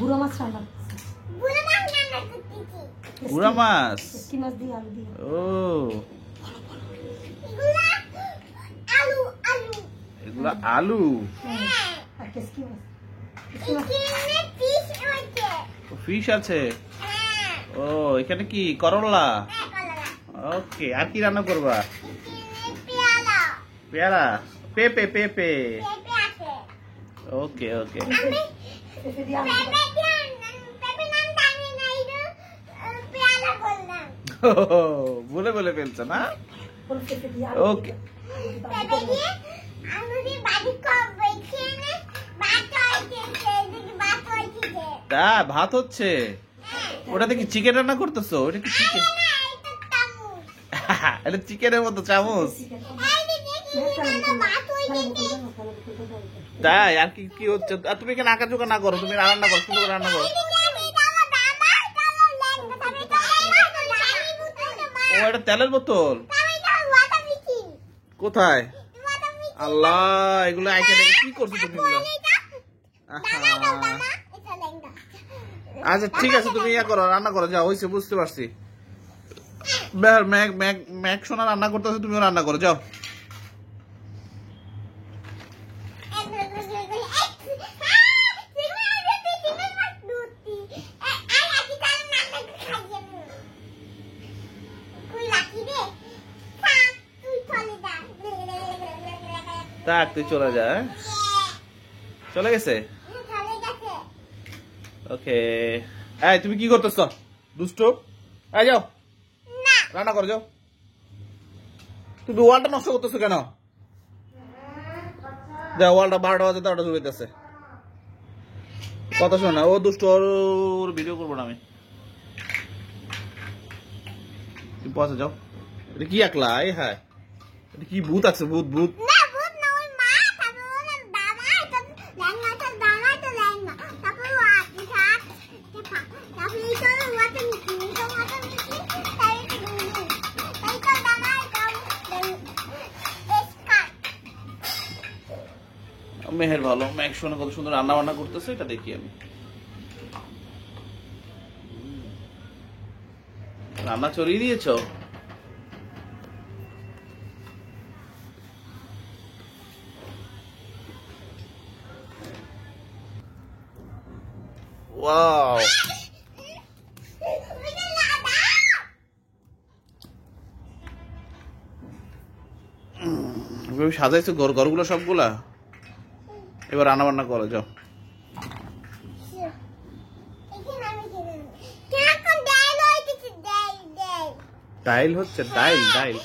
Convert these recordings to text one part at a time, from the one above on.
বুড়ো মাছ রান্না করতেছি। বুড়া মাছ কি মাছ দিয়ে আলু দিয়ে। ও এগুলো আলু আর কেসকি মাছ। ফিশ আছে। ও এখানে কি করলা? ওকে আর কি রান্না করবা? পেয়ারা পেঁপে পেঁপে। ওকে ওকে বলে বলে ফেলছো না? ওকে তা ভাত হচ্ছে। ওটাতে কি চিকেন রান্না করতেছো? ওটা কি চিকেন? এটা চিকেনের মতো চামচ। তাই আর কি কি হচ্ছে? আর তুমি এখানে আঁকা চোখা না করো, তুমি রান্না করো, সুন্দর করে রান্না করো। ও এটা তেলের বোতল কোথায়? আল্লাহ এগুলো এখানে কি করছো তুমি? আচ্ছা ঠিক আছে, তুমি ইয়া করো, রান্না করো, যাও। হয়েছে, বুঝতে পারছি। ম্যাক সোনা রান্না করতেছে, তুমিও রান্না করো, যাও। তাক তুই চলে যা। চলে গেছে। ওকে এই তুমি কি করতেছ দুষ্টু? এই যাও রান্না করো, যাও। তুমি ওয়ালটা নষ্ট করতেছো কেন? যাও, ওয়ালটা 12টা বাজে 13টা চলতেছে। কথা শোনো না, ও দুষ্টু, ওর ভিডিও করবো না আমি। তুমি পৌঁছে যাও। এটা কি একলা? এই হ্যাঁ এটা কি ভূত আছে? ভূত ভূত মেহের ভালো। ম্যাক শোনা কত সুন্দর রান্না বান্না করতেছে, এটা দেখি আমি। রান্না চড়িয়ে দিয়েছ? ওয়াও সাজাইছো ঘরগুলো সবগুলা। এবার রান্না বান্না করো, যাও। ডাইল হচ্ছে? ডাইল ডাইল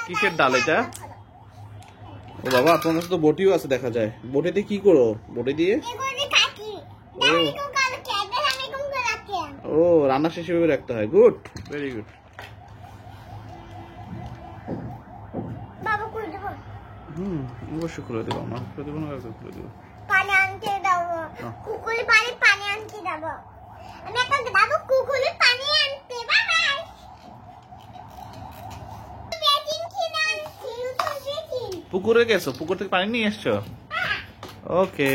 কিসের ডাল এটা? ও বাবা, আপনার কাছে তো বটিও আছে দেখা যায়। বটিতে কি করো? বটি দিয়ে ও রান্না শেষ ভাবে রাখতে হয়। Good, very good. অবশ্যই খুলে দেবো। আমার খুলে দেবো না, খুলে দেবো। পানি আনতে দাও, কুকুলি পানি আনতে দাও। আমি এখন বাবু কুকুলি পানি আনতে, বাবা। পুকুরে গেছো? পুকুর থেকে পানি নিয়ে এসছো? ওকে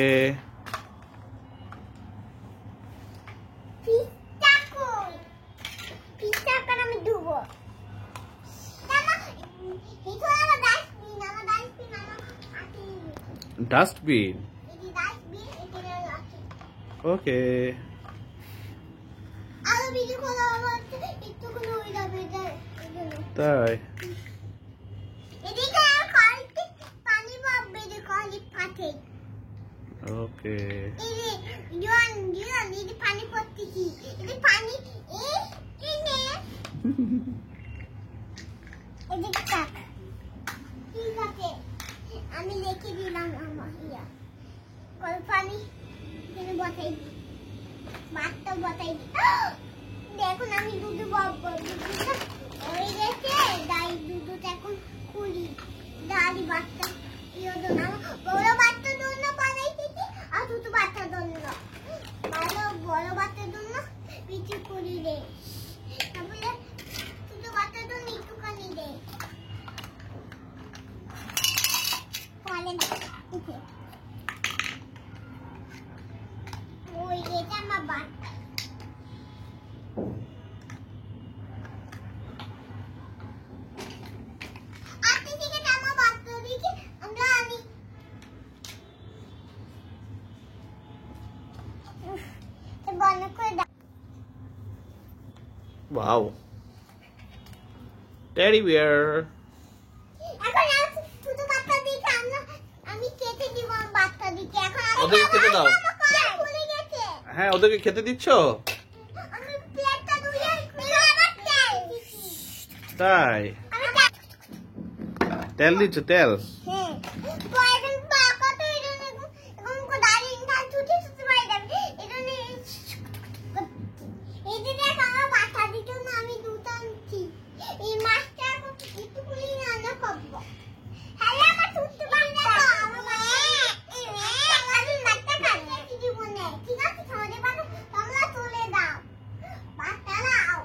ডাস্টবিন। ওকে তাই ওকে আমি লিখে দিলাম আমার ইয়া কল্পনি তুমি বসাই বাচ্চা বসাই দেখুন আমি দুধ ওই গেছে দাই দুধ এখন খুলি দাদি বাচ্চা ইয়ে না বড় বাচ্চা জন্য বানাইছি আর ছোট বাচ্চা জন্য ভালো বড় বাচ্চার জন্য পিছু করি রে তারপরে ছোট বাচ্চার জন্য একটুখানি দে পরে না বাট আপনি ঠিক আছে আমার বাট দিকে আমরা আনি তো বন্ধ করে দাও ওয়াও টেডি বিয়ার এখন আর শুধু বাচ্চা দিকে আমি কেটে দিব বাচ্চা দিকে এখন ওদের খেতে দাও। খুলে গেছে হ্যাঁ ওদেরকে খেতে দিচ্ছ আমি প্লেটটা ধুয়ে আমার তেল তাই আমি তেল দিচ্ছ তেল হ্যাঁ কয়েকদিন বাবা তো এরকম দাঁড়িয়ে না ছুটে ছুটে বাইরে যাবে এই যে দেখ আমার বাচ্চা দিকে না আমি দুটো আনছি এই মাছটা একটু খুলে রান্না করবো হ্যালো আমার ছুটতে বাচ্চা আমার আমি মাছটা কাটিয়ে দিব না ঠিক আছে সমাজে বাচ্চা তোমরা তুলে দাও বাচ্চা দাও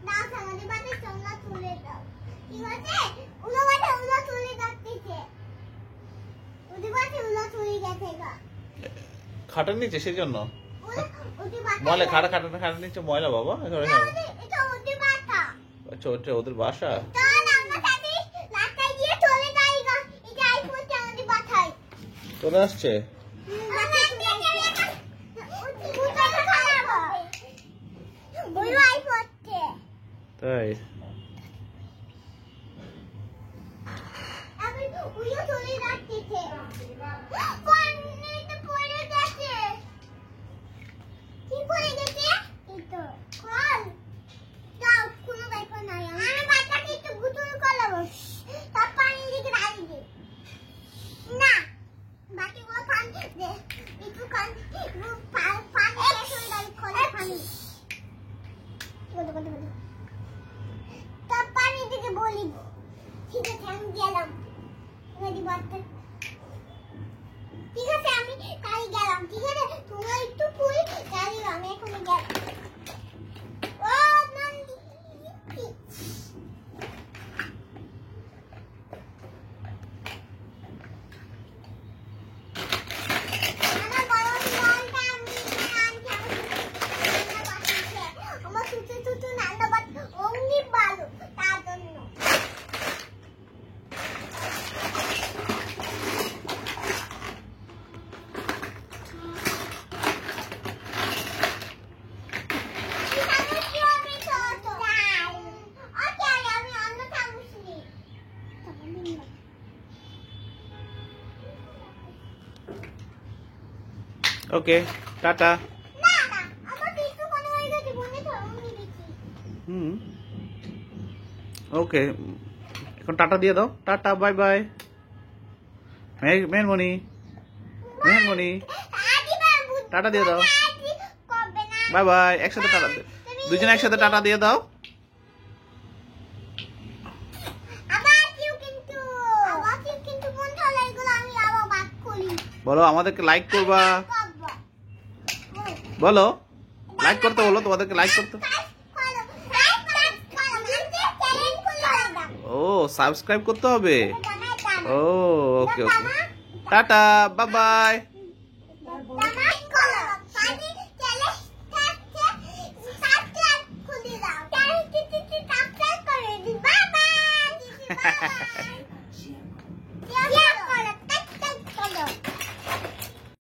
দাও সমাজে বাচ্চা তোমরা তুলে দাও ঠিক আছে উলো তুলে যাচ্ছে ওদের বাচ্চা উলো তুলে গেছে গা খাটার নিচে সেজন্য ওদের বাচ্চা ময়লা খাটার নিচে ময়লা বাবা এখানে এটা ওদের বাচ্চা আচ্ছা ওটা ওদের বাসা তাহলে আমরা তাদের রাস্তায় গিয়ে চলে যাই গা এটা আইফোনটা আমাদের বাসায় চলে আসছে তাই না বাকিগুলো পানি দে একটু পানি পানি তার পানি থেকে বলি ঠিক আছে আমি গেলাম ঠিক আছে আমি কাল গেলাম ঠিক আছে তোমরা একটু ফুল কাল আমি এখন গেলাম ও নন্দি ওকে টাটা না না আমার কিছু মনে হয়ে গেছে বলে তো আমি দেখি হুম ওকে এখন টাটা দিয়ে দাও টাটা বাই বাই মেহরমণি টাটা দিয়ে দাও বাই বাই একসাথে টাটা দে দুজনে একসাথে টাটা দিয়ে দাও বলো আমাদেরকে লাইক করবা বলো লাইক করতে বলো তোমাদেরকে লাইক করতে ও সাবস্ক্রাইব করতে হবে ও okay okay tata bye bye Bye bye.